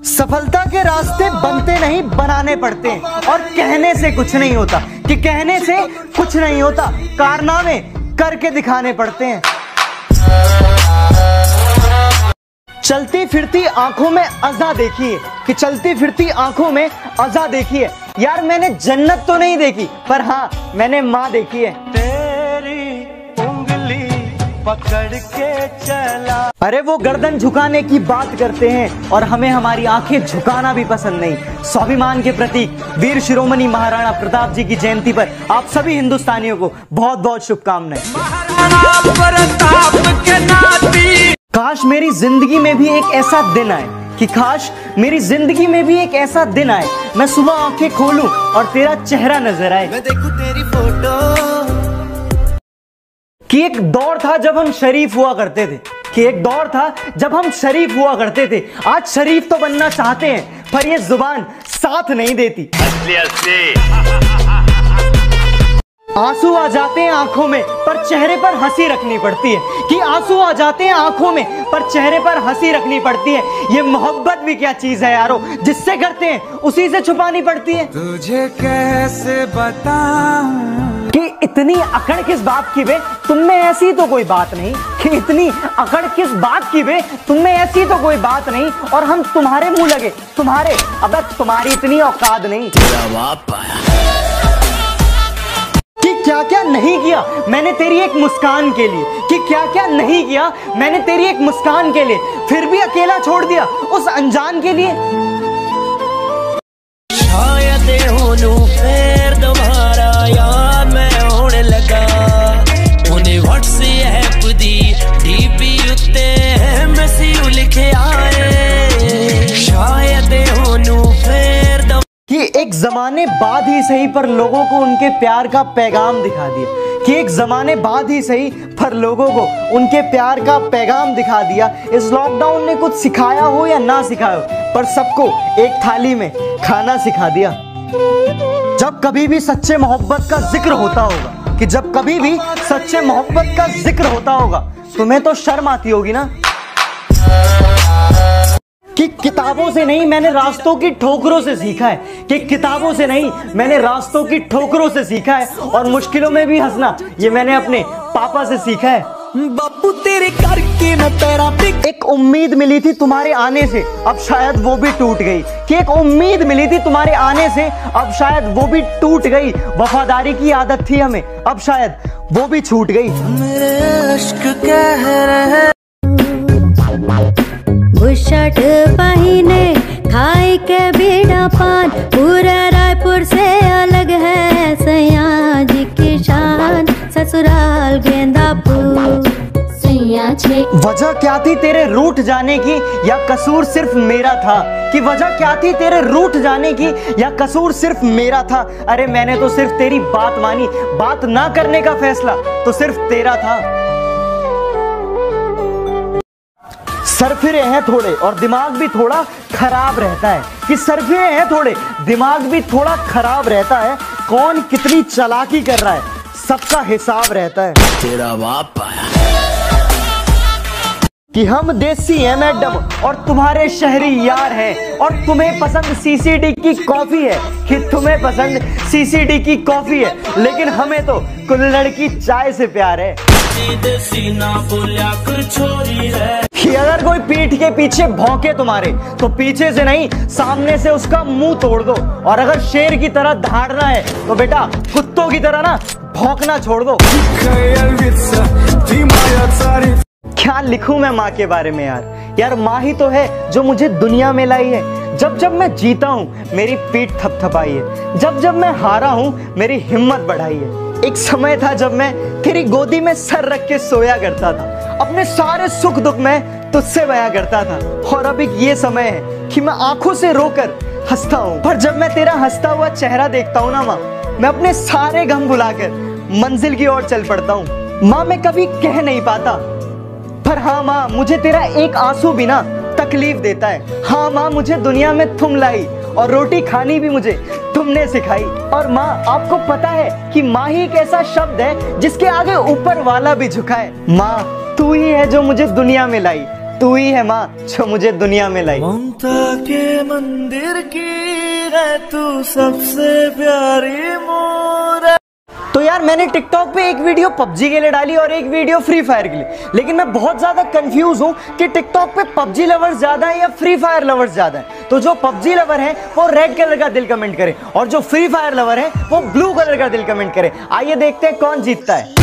सफलता के रास्ते बनते नहीं बनाने पड़ते हैं, और कहने से कुछ नहीं होता, कि कहने से कुछ नहीं होता, कारनामे करके दिखाने पड़ते हैं। चलती फिरती आंखों में अज़ा देखी है, कि चलती फिरती आंखों में अज़ा देखी है। यार मैंने जन्नत तो नहीं देखी, पर हाँ मैंने माँ देखी है। तेरी उंगली पकड़ के चला। अरे वो गर्दन झुकाने की बात करते हैं और हमें हमारी आंखें झुकाना भी पसंद नहीं। स्वाभिमान के प्रतीक वीर शिरोमणि महाराणा प्रताप जी की जयंती पर आप सभी हिंदुस्तानियों को बहुत बहुत शुभकामनाएं। काश मेरी जिंदगी में भी एक ऐसा दिन आए, कि काश मेरी जिंदगी में भी एक ऐसा दिन आए, मैं सुबह आंखें खोलूं और तेरा चेहरा नजर आए। मैं देखूं तेरी फोटो। कि एक दौर था जब हम शरीफ हुआ करते थे, कि एक दौर था जब हम शरीफ हुआ करते थे। आज शरीफ तो बनना चाहते हैं, पर ये जुबान साथ नहीं देती। आंसू आ जाते हैं आंखों में, पर चेहरे पर हंसी रखनी पड़ती है। कि आंसू आ जाते हैं आंखों में, पर चेहरे पर हंसी रखनी पड़ती है। ये मोहब्बत भी क्या चीज है यारो, जिससे करते हैं उसी से छुपानी पड़ती है। तुझे कैसे बताऊं कि इतनी अकड़ किस बात की बे, तुम में ऐसी तो कोई बात नहीं। कि इतनी अकड़ किस बात की बे, तुम में ऐसी तो कोई बात नहीं, और हम तुम्हारे मुंह लगे। तुम्हारे, अब तुम्हारी इतनी औकात नहीं। कि क्या क्या नहीं किया मैंने तेरी एक मुस्कान के लिए, कि क्या क्या नहीं किया मैंने तेरी एक मुस्कान के लिए, फिर भी अकेला छोड़ दिया उस अनजान के लिए। शायद फिर दोबारा यार मैं होने लगा, उन्हें व्हाट्सएप दी डीपी उत्ते मैसेज लिखे आए। शायद फिर कि एक जमाने बाद ही सही पर लोगों को उनके प्यार का पैगाम दिखा दिया। कि एक जमाने बाद ही सही पर लोगों को उनके प्यार का पैगाम दिखा दिया। इस लॉकडाउन ने कुछ सिखाया हो या ना सिखाया हो, पर सबको एक थाली में खाना सिखा दिया। जब कभी भी सच्चे मोहब्बत का जिक्र होता होगा, कि जब कभी भी सच्चे मोहब्बत का जिक्र होता होगा, तुम्हें तो शर्म आती होगी ना। कि किताबों से नहीं मैंने रास्तों की ठोकरों से सीखा है, कि किताबों से नहीं मैंने रास्तों की ठोकरों से सीखा है, और मुश्किलों में भी हंसना ये मैंने अपने पापा से सीखा है। बापू तेरे करके न तेरा एक उम्मीद मिली थी तुम्हारे आने से, अब शायद वो भी टूट गई। कि एक उम्मीद मिली थी तुम्हारे आने से, अब शायद वो भी टूट गई। वफादारी की आदत थी हमें, अब शायद वो भी छूट गई। मेरे इश्क कह रहे शर्ट पहने खाई के बीड़ा पान, पूरे रायपुर से अलग है सैया जी की शान, ससुराल गेंदा फूल सैया छे। वजह क्या थी तेरे रूठ जाने की, या कसूर सिर्फ मेरा था? कि वजह क्या थी तेरे रूठ जाने की, या कसूर सिर्फ मेरा था? अरे मैंने तो सिर्फ तेरी बात मानी, बात ना करने का फैसला तो सिर्फ तेरा था। सरफिरे हैं थोड़े और दिमाग भी थोड़ा खराब रहता है, कि सरफिरे हैं थोड़े दिमाग भी थोड़ा खराब रहता है। कौन कितनी चालाकी कर रहा है सबका हिसाब रहता है। तेरा बाप आया। कि हम देसी हैं मैडम और तुम्हारे शहरी यार हैं, और तुम्हें पसंद सीसीडी की कॉफी है, कि तुम्हें पसंद सीसीडी की कॉफी है, लेकिन हमें तो कुल्हड़ की चाय से प्यार है। कि अगर कोई पीठ के पीछे भौंके तुम्हारे, तो पीछे से नहीं सामने से उसका मुंह तोड़ दो, और अगर शेर की तरह दहाड़ना है तो बेटा कुत्तों की तरह ना भौंकना छोड़ दो। क्या लिखूं मैं माँ के बारे में यार, यार माँ ही तो है जो मुझे दुनिया में लाई है। जब जब मैं जीता हूँ मेरी पीठ थपथपाई है, जब जब मैं हारा हूँ मेरी हिम्मत बढ़ाई है। एक समय था जब मैं तेरी गोदी में सर रख के सोया करता था, अपने सारे सुख दुख में तुझसे बयां करता था, और अब एक ये समय है कि मैं आंखों से रोकर हंसता हूँ। पर जब मैं तेरा हंसता हुआ चेहरा देखता हूँ ना माँ, मैं अपने सारे गम भुलाकर मंजिल की ओर चल पड़ता हूँ। माँ मैं कभी कह नहीं पाता, पर हाँ माँ मुझे तेरा एक आंसू भी ना तकलीफ देता है। हाँ माँ मुझे दुनिया में तुम लाई, और रोटी खानी भी मुझे तुमने सिखाई। और माँ आपको पता है कि माँ ही एक ऐसा शब्द है जिसके आगे ऊपर वाला भी झुका है। माँ तू ही है जो मुझे दुनिया में लाई, तू ही है माँ जो मुझे दुनिया में लाई। ममता के मंदिर की है तू सबसे प्यारी मोर। तो यार मैंने टिकटॉक पे एक वीडियो पबजी के लिए डाली और एक वीडियो फ्री फायर के लिए, लेकिन मैं बहुत ज्यादा कंफ्यूज हूँ कि टिकटॉक पे पबजी लवर्स ज्यादा है या फ्री फायर लवर्स ज्यादा है। तो जो पबजी लवर है वो रेड कलर का दिल कमेंट करे और जो फ्री फायर लवर है वो ब्लू कलर का दिल कमेंट करे। आइए देखते हैं कौन जीतता है।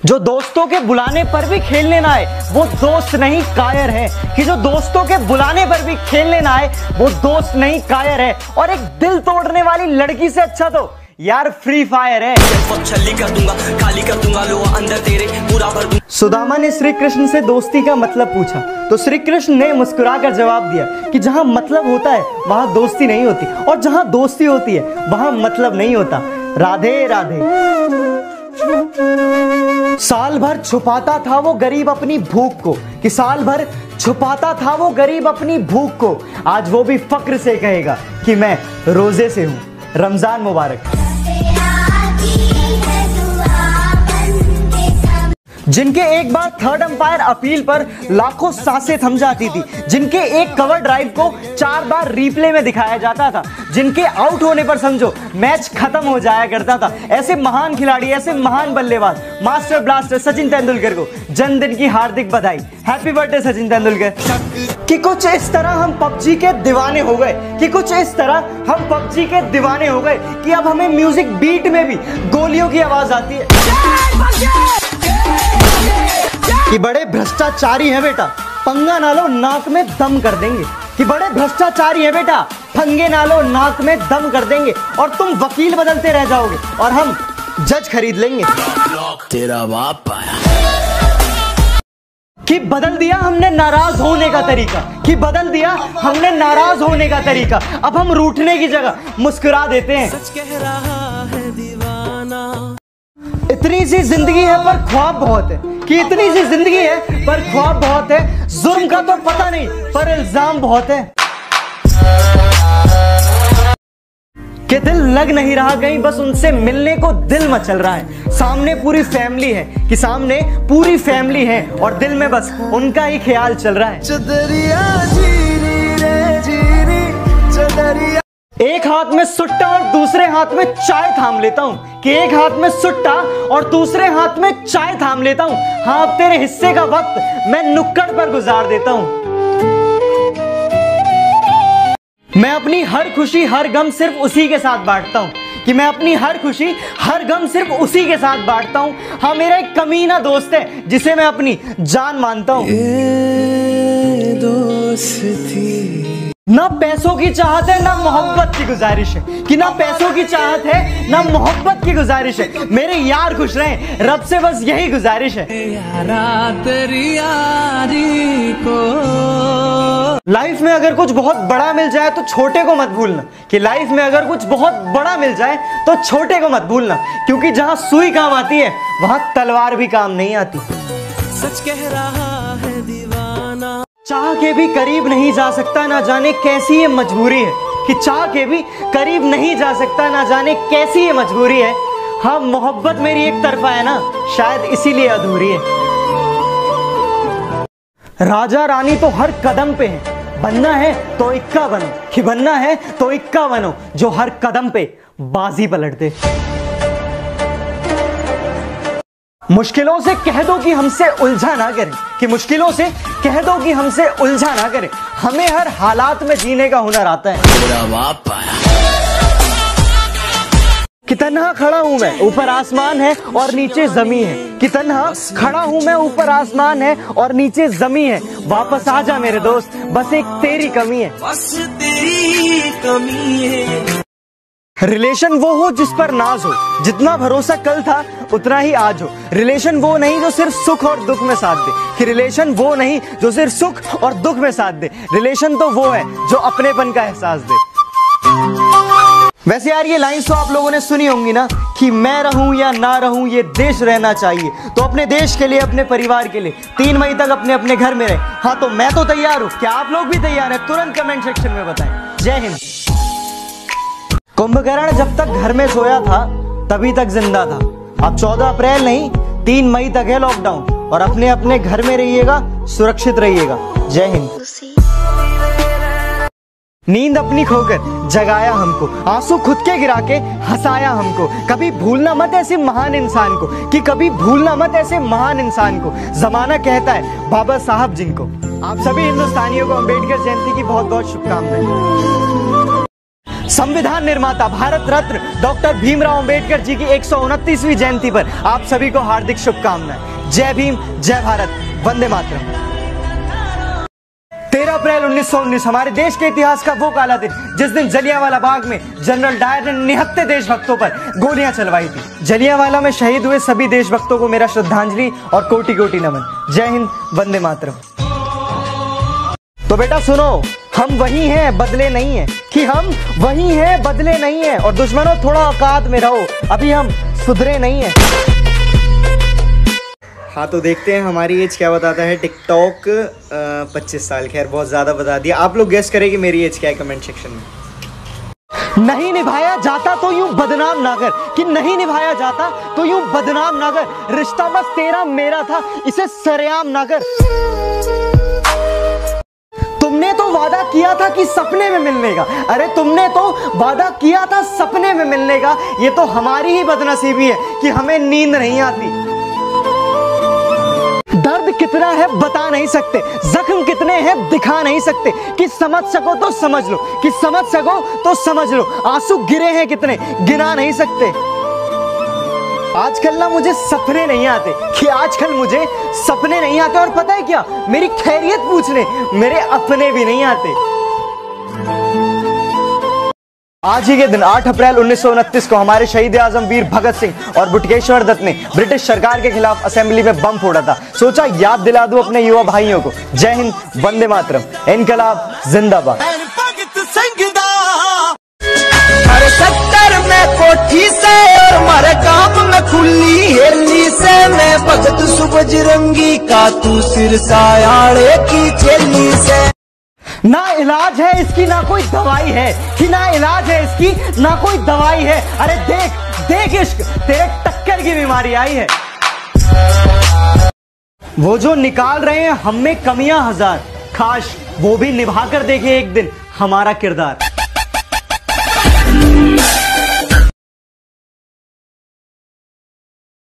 जो दोस्तों के बुलाने पर भी खेलने ना आए वो दोस्त नहीं कायर है, कि जो दोस्तों के बुलाने पर भी खेलने ना आए वो दोस्त नहीं कायर है। और एक दिल तोड़ने वाली लड़की से अच्छा तो यार फ्री फायर है। कर दूंगा, खाली कर दूंगा, लो अंदर तेरे पूरा भर दूंगा। सुदामा ने श्री कृष्ण से दोस्ती का मतलब पूछा तो श्री कृष्ण ने मुस्कुराकर जवाब दिया कि जहां मतलब होता है वहां दोस्ती नहीं होती और जहां दोस्ती होती है वहां मतलब नहीं होता। राधे राधे। साल भर छुपाता था वो गरीब अपनी भूख को, कि साल भर छुपाता था वो गरीब अपनी भूख को, आज वो भी फक्र से कहेगा कि मैं रोजे से हूं। रमजान मुबारक। जिनके एक बार थर्ड अंपायर अपील पर लाखों सांसें थम जाती थी, जिनके एक कवर ड्राइव को 4 बार रिप्ले में दिखाया जाता था, जिनके आउट होने पर समझो मैच खत्म हो जाया करता था, ऐसे महान खिलाड़ी, ऐसे महान बल्लेबाज मास्टर ब्लास्टर सचिन तेंदुलकर को जन्मदिन की हार्दिक बधाई। Happy birthday Sachin Tendulkar. कि कुछ इस तरह हम पबजी के दीवाने हो गए, कि कुछ इस तरह हम पबजी के दीवाने हो गए कि अब हमें म्यूजिक बीट में भी गोलियों की आवाज आती है। कि बड़े भ्रष्टाचारी हैं बेटा, पंगा ना लो नाक में दम कर देंगे। कि बड़े भ्रष्टाचारी हैं बेटा, पंगे ना लो नाक में दम कर देंगे। और तुम वकील बदलते रह जाओगे और हम जज खरीद लेंगे। तेरा बाप आया। कि बदल दिया हमने नाराज होने का तरीका, कि बदल दिया हमने नाराज होने का तरीका। अब हम रूठने की जगह मुस्कुरा देते हैं। सच कह रहा है दीवाना। इतनी सी जिंदगी है पर ख्वाब बहुत है, कि इतनी सी जिंदगी है पर ख्वाब बहुत है। जुर्म का तो पता नहीं पर इल्जाम बहुत है। कि दिल लग नहीं रहा कहीं, बस उनसे मिलने को दिल मचल रहा है। सामने पूरी फैमिली है, कि सामने पूरी फैमिली है और दिल में बस उनका ही ख्याल चल रहा है। चदरिया जीरी रे जीरी चदरिया। एक हाथ में सुट्टा और दूसरे हाथ में चाय थाम लेता हूँ, कि एक हाथ में सुट्टा और दूसरे हाथ में चाय थाम लेता हूँ। हाँ अब तेरे हिस्से का वक्त मैं नुक्कड़ पर गुजार देता हूँ। मैं अपनी हर खुशी हर गम सिर्फ उसी के साथ बांटता हूँ, कि मैं अपनी हर खुशी हर गम सिर्फ उसी के साथ बांटता हूँ। हाँ मेरा एक कमीना दोस्त है जिसे मैं अपनी जान मानता हूँ। दोस्ती ना पैसों की चाहत है ना मोहब्बत की गुजारिश है, कि ना पैसों की चाहत है ना मोहब्बत की गुजारिश है। मेरे यार खुश रहें, रब से बस यही गुजारिश है। यारा तेरी यारी को। लाइफ में अगर कुछ बहुत बड़ा मिल जाए तो छोटे को मत भूलना, कि लाइफ में अगर कुछ बहुत बड़ा मिल जाए तो छोटे को मत भूलना, क्योंकि जहां सुई काम आती है वहां तलवार भी काम नहीं आती। सच कह रहा है दीवाना। चाह के भी करीब नहीं जा सकता, ना जाने कैसी ये मजबूरी है, कि चाह के भी करीब नहीं जा सकता, ना जाने कैसी ये मजबूरी है। हाँ मोहब्बत मेरी एक तरफा है ना, शायद इसीलिए अधूरी है। राजा रानी तो हर कदम पे है, बनना है तो इक्का बनो, कि बनना है तो इक्का बनो जो हर कदम पे बाजी पलट दे। मुश्किलों से कह दो कि हमसे उलझा ना करें, कि मुश्किलों से कह दो कि हमसे उलझा ना करें। हमें हर हालात में जीने का हुनर आता है। तेरा बाप आया। कि तन्हा खड़ा हूं मैं, ऊपर आसमान है और नीचे जमी है, कि तन्हा खड़ा हूं मैं, ऊपर आसमान है और नीचे जमी है। वापस आ जा मेरे दोस्त, बस एक तेरी कमी है। बस तेरी कमी है। रिलेशन वो हो जिस पर नाज हो, जितना भरोसा कल था उतना ही आज हो। रिलेशन वो नहीं जो सिर्फ सुख और दुख में साथ दे, कि रिलेशन वो नहीं जो सिर्फ सुख और दुख में साथ दे। रिलेशन तो वो है जो अपनेपन का एहसास दे। वैसे यार ये लाइन्स तो आप लोगों ने सुनी होंगी ना, कि मैं रहूं या ना रहूं ये देश रहना चाहिए। तो अपने देश के लिए, अपने परिवार के लिए 3 मई तक अपने अपने घर में रहे। हाँ तो मैं तो तैयार हूं, क्या आप लोग भी तैयार हैं? तुरंत कमेंट सेक्शन में बताएं। जय हिंद। कुंभकर्ण जब तक घर में सोया था तभी तक जिंदा था। अब 14 अप्रैल नहीं 3 मई तक है लॉकडाउन, और अपने अपने घर में रहिएगा, सुरक्षित रहिएगा। जय हिंद। नींद अपनी खोकर जगाया हमको, आंसू खुद के गिरा के हंसाया हमको। कभी भूलना मत ऐसे महान इंसान को, कि कभी भूलना मत ऐसे महान इंसान को। जमाना कहता है बाबा साहब जिनको। आप सभी हिंदुस्तानियों को अंबेडकर जयंती की बहुत बहुत शुभकामनाएं। संविधान निर्माता भारत रत्न डॉक्टर भीमराव अंबेडकर जी की 129वीं जयंती पर आप सभी को हार्दिक शुभकामनाएं। जय भीम, जय भारत, वंदे मातरम। 13 अप्रैल 1919 हमारे देश के इतिहास का वो काला दिन जिस दिन जलियांवाला बाग में जनरल डायर ने निहत्थे देशभक्तों पर गोलियां चलवाई थी। जलियांवाला में शहीद हुए सभी देशभक्तों को मेरा श्रद्धांजलि और कोटि कोटि नमन। जय हिंद, वंदे मातरम। तो बेटा सुनो, हम वही हैं, बदले नहीं हैं, कि हम वही हैं, बदले नहीं हैं। और दुश्मनों थोड़ा औकात में रहो, अभी हम सुधरे नहीं हैं। हाँ तो देखते हैं हमारी एज क्या बताता है टिकटॉक। 25 साल, खैर बहुत ज़्यादा बता दिया। आप लोग गेस करें कि मेरी एज क्या है कमेंट सेक्शन में। नहीं निभाया जाता तो यूं बदनाम ना कर, कि नहीं निभाया जाता तो यूं बदनाम ना कर। रिश्ता बस तेरा मेरा था, इसे सरेआम ना कर। तुमने तो वादा किया था कि सपने में मिलने का, अरे तुमने तो वादा किया था सपने में मिलने का। ये तो हमारी ही बदनसीबी है कि हमें नींद नहीं आती। दर्द कितना है बता नहीं सकते, जख्म कितने हैं दिखा नहीं सकते। कि समझ सको तो समझ लो, कि समझ सको तो समझ लो। आंसू गिरे हैं कितने गिना नहीं सकते। आजकल ना मुझे सपने नहीं आते, कि आजकल मुझे सपने नहीं आते। और पता है क्या, मेरी खैरियत पूछने मेरे अपने भी नहीं आते। आज ही के दिन 8 अप्रैल 1929 को हमारे शहीद आजम वीर भगत सिंह और बुटकेश्वर दत्त ने ब्रिटिश सरकार के खिलाफ असेंबली में बम फोड़ा था। सोचा याद दिला दूं अपने युवा भाइयों को। जय हिंद, वंदे मातरम, इनकलाब जिंदाबाद। हर सेक्टर में कोठी से और मारे काम में खुली हेली से, मैं भगत सुबजरंगी का तू सिरसायाड़े की चेली से। ना इलाज है इसकी ना कोई दवाई है, कि ना इलाज है इसकी ना कोई दवाई है। अरे देख देख इश्क, तेरे टक्कर की बीमारी आई है। वो जो निकाल रहे हैं हम में कमियां हजार, काश वो भी निभा कर देखे एक दिन हमारा किरदार।